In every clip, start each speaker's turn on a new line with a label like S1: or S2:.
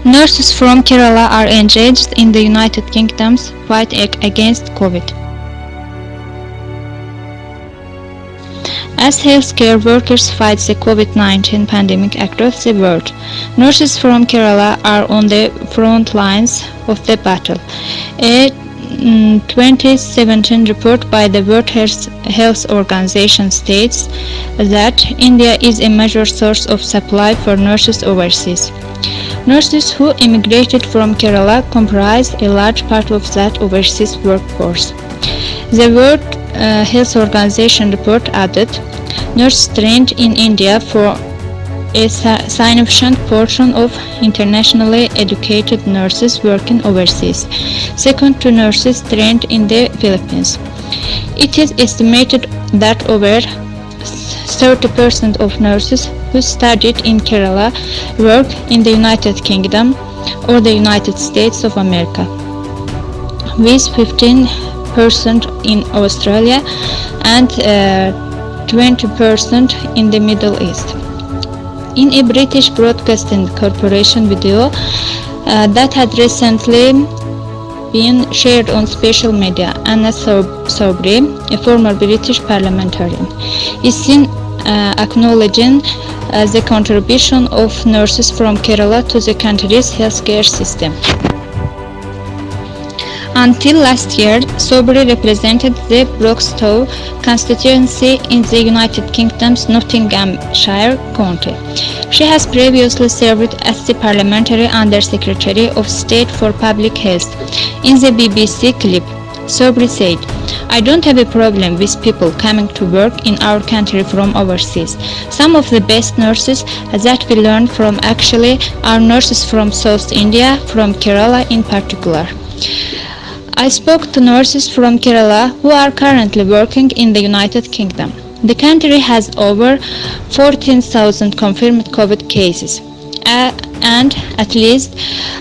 S1: Nurses from Kerala are engaged in the United Kingdom's fight against COVID. As healthcare workers fight the COVID-19 pandemic across the world, nurses from Kerala are on the front lines of the battle. A 2017 report by the World Health Organization states that India is a major source of supply for nurses overseas. Nurses who immigrated from Kerala comprise a large part of that overseas workforce. The World Health Organization report added, nurses trained in India for a significant portion of internationally educated nurses working overseas, second to nurses trained in the Philippines. It is estimated that over 30% of nurses who studied in Kerala work in the United Kingdom or the United States of America, with 15% in Australia and 20% in the Middle East. In a British Broadcasting Corporation video that had recently been shared on social media, Anna Soubry, a former British parliamentarian, is seen acknowledging the contribution of nurses from Kerala to the country's healthcare system. Until last year, Soubry represented the Broxtowe constituency in the United Kingdom's Nottinghamshire county. She has previously served as the Parliamentary Under-Secretary of State for Public Health. In the BBC clip, Soubry said, "I don't have a problem with people coming to work in our country from overseas. Some of the best nurses that we learn from actually are nurses from South India, from Kerala in particular." I spoke to nurses from Kerala who are currently working in the United Kingdom. The country has over 14,000 confirmed COVID cases, and at least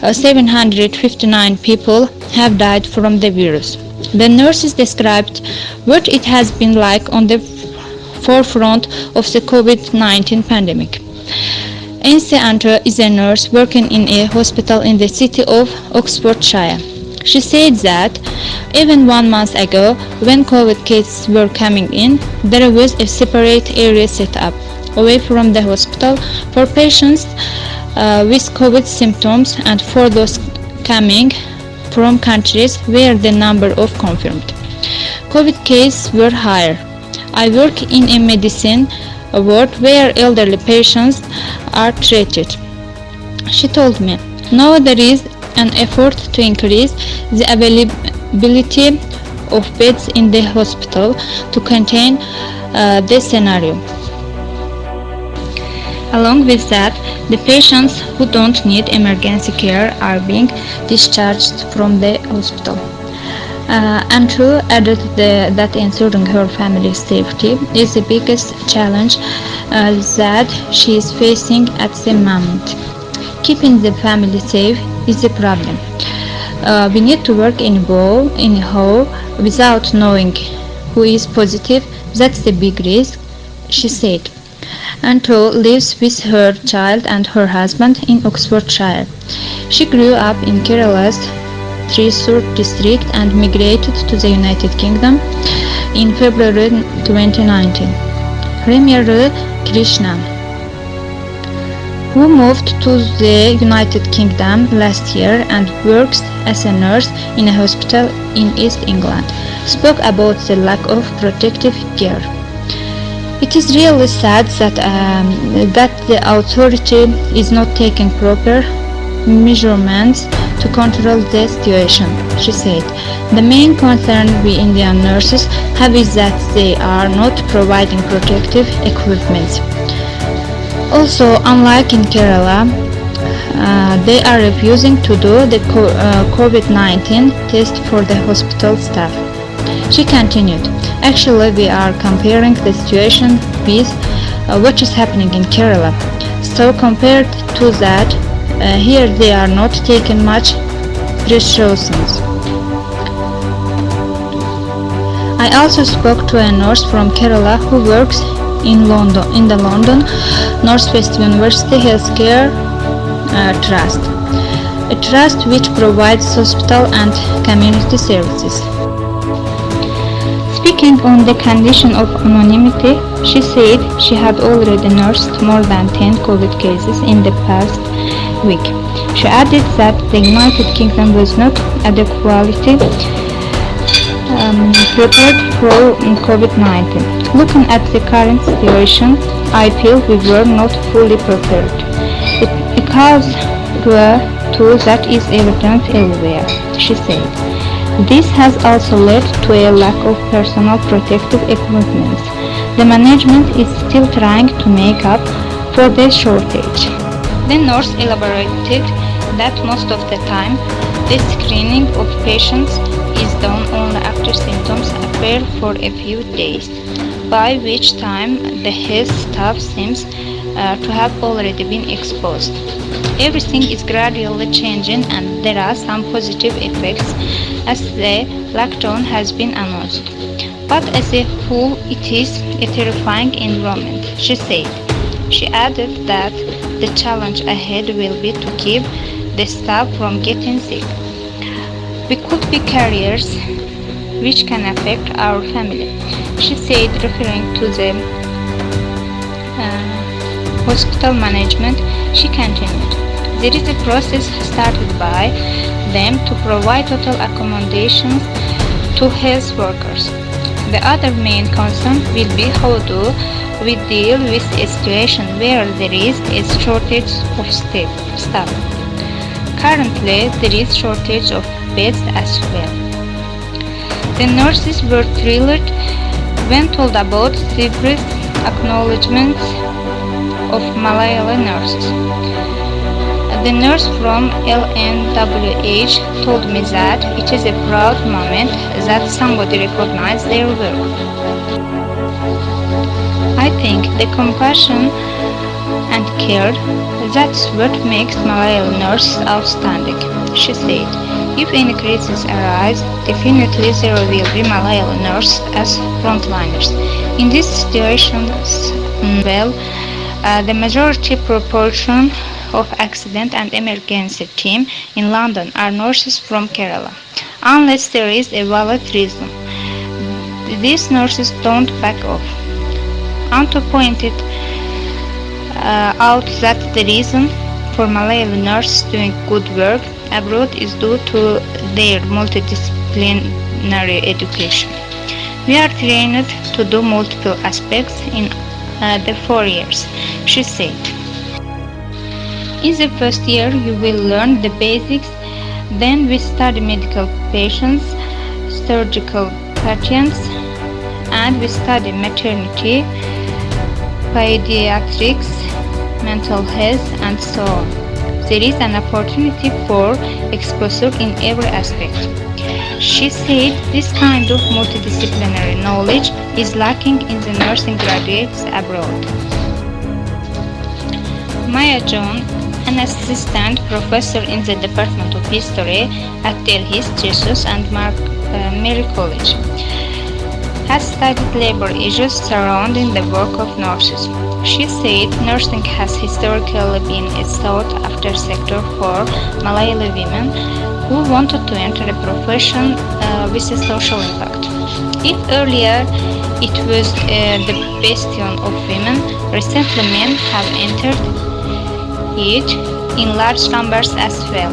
S1: 759 people have died from the virus. The nurses described what it has been like on the forefront of the COVID-19 pandemic. Ainsley Anto is a nurse working in a hospital in the city of Oxfordshire. She said that even 1 month ago, when COVID cases were coming in, there was a separate area set up away from the hospital for patients with COVID symptoms and for those coming from countries where the number of confirmed COVID cases were higher. I work in a medicine ward where elderly patients are treated. She told me, now there is an effort to increase the availability of beds in the hospital to contain this scenario. Along with that, the patients who don't need emergency care are being discharged from the hospital. Anto added that ensuring her family's safety is the biggest challenge that she is facing at the moment. Keeping the family safe is the problem. We need to work anyhow without knowing who is positive. That's the big risk, she said. Anto lives with her child and her husband in Oxfordshire. She grew up in Kerala's Thrissur district and migrated to the United Kingdom in February 2019. Premier Krishnan, who moved to the United Kingdom last year and works as a nurse in a hospital in East England, spoke about the lack of protective gear. It is really sad that the authority is not taking proper measurements to control the situation, she said. The main concern we Indian nurses have is that they are not providing protective equipment. Also, unlike in Kerala, they are refusing to do the COVID-19 test for the hospital staff. She continued, actually we are comparing the situation with what is happening in Kerala. So compared to that, here they are not taking much precautions. I also spoke to a nurse from Kerala who works in the London Northwest University Healthcare Trust. a trust which provides hospital and community services. Speaking on the condition of anonymity, she said she had already nursed more than 10 COVID cases in the past week. She added that the United Kingdom was not adequately prepared for COVID-19. Looking at the current situation, I feel we were not fully prepared. It caused to that is evident everywhere, she said. This has also led to a lack of personal protective equipment. The management is still trying to make up for the shortage. The nurse elaborated that most of the time, the screening of patients is done only after symptoms appear for a few days, by which time the health staff seems to have already been exposed. Everything is gradually changing and there are some positive effects as the lockdown has been announced. But as a whole, it is a terrifying environment, she said. She added that the challenge ahead will be to keep the staff from getting sick. We could be carriers, which can affect our family, she said, referring to the hospital management. She continued, there is a process started by them to provide total accommodations to health workers. The other main concern will be how do we deal with a situation where there is a shortage of staff. Currently, there is shortage of beds as well. The nurses were thrilled when told about Cyprus' acknowledgement of Malayali nurses. The nurse from LNWH told me that it is a proud moment that somebody recognized their work. I think the compassion and care, that's what makes Malayali nurses outstanding, she said. If any crisis arise, definitely there will be Malayali nurses as frontliners. In these situations, the majority proportion of accident and emergency team in London are nurses from Kerala, unless there is a valid reason. These nurses don't back off. Anto pointed out that the reason for Malayali nurses doing good work abroad is due to their multidisciplinary education. We are trained to do multiple aspects in the 4 years, she said. In the first year, you will learn the basics, then we study medical patients, surgical patients, and we study maternity, pediatrics, mental health, and so on. There is an opportunity for exposure in every aspect. She said this kind of multidisciplinary knowledge is lacking in the nursing graduates abroad. Maya John, an assistant professor in the Department of History at Delhi's Jesus and Mary College, has studied labor issues surrounding the work of nurses. She said nursing has historically been a sought-after sector for Malayali women who wanted to enter a profession with a social impact. If earlier it was the bastion of women, recently men have entered it in large numbers as well.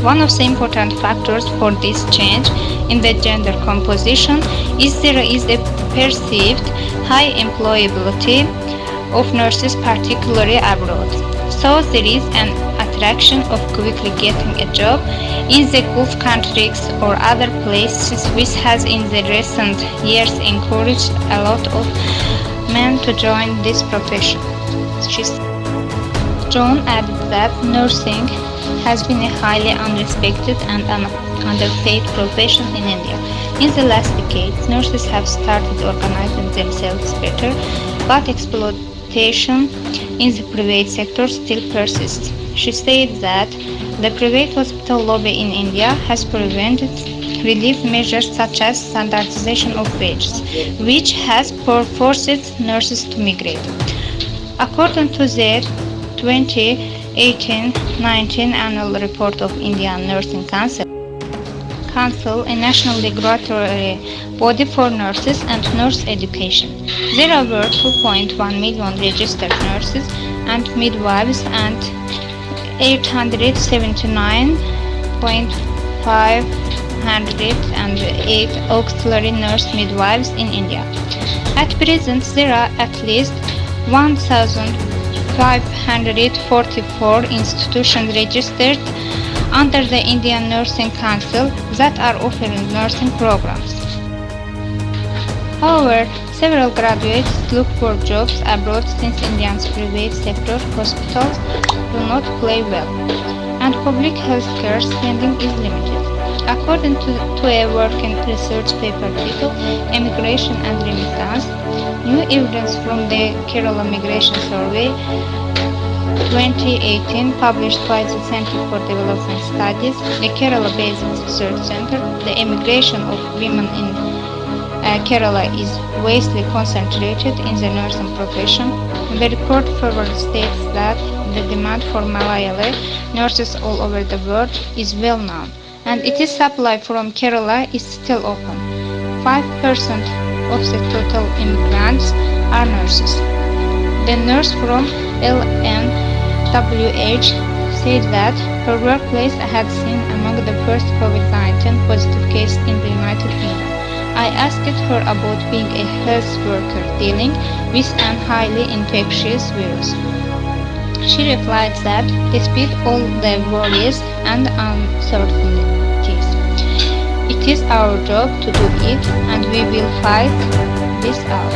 S1: One of the important factors for this change in the gender composition is there is a perceived high employability of nurses, particularly abroad. So there is an attraction of quickly getting a job in the Gulf countries or other places, which has in the recent years encouraged a lot of men to join this profession. John added that nursing has been a highly unrespected and underpaid profession in India. In the last decades, nurses have started organizing themselves better, but exploitation in the private sector still persists. She said that the private hospital lobby in India has prevented relief measures such as standardization of wages, which has forced nurses to migrate. According to their 20 2018-19 Annual Report of Indian Nursing Council, a national regulatory body for nurses and nurse education. There were 2.1 million registered nurses and midwives and 879,508 auxiliary nurse midwives in India. At present, there are at least 1,544 institutions registered under the Indian Nursing Council that are offering nursing programs. However, several graduates look for jobs abroad since India's private sector hospitals do not pay well, and public healthcare spending is limited. According to a working research paper titled Immigration and Remittance, new evidence from the Kerala Migration Survey 2018 published by the Center for Development Studies, a Kerala-based research center, the immigration of women in Kerala is vastly concentrated in the nursing profession. The report further states that the demand for Malayali nurses all over the world is well known, and its supply from Kerala is still open. 5% of the total immigrants are nurses. The nurse from LNWH said that her workplace had seen among the first COVID-19 positive case in the United Kingdom. I asked her about being a health worker dealing with an highly infectious virus. She replied that despite all the worries and uncertainties, it is our job to do it, and we will fight this out.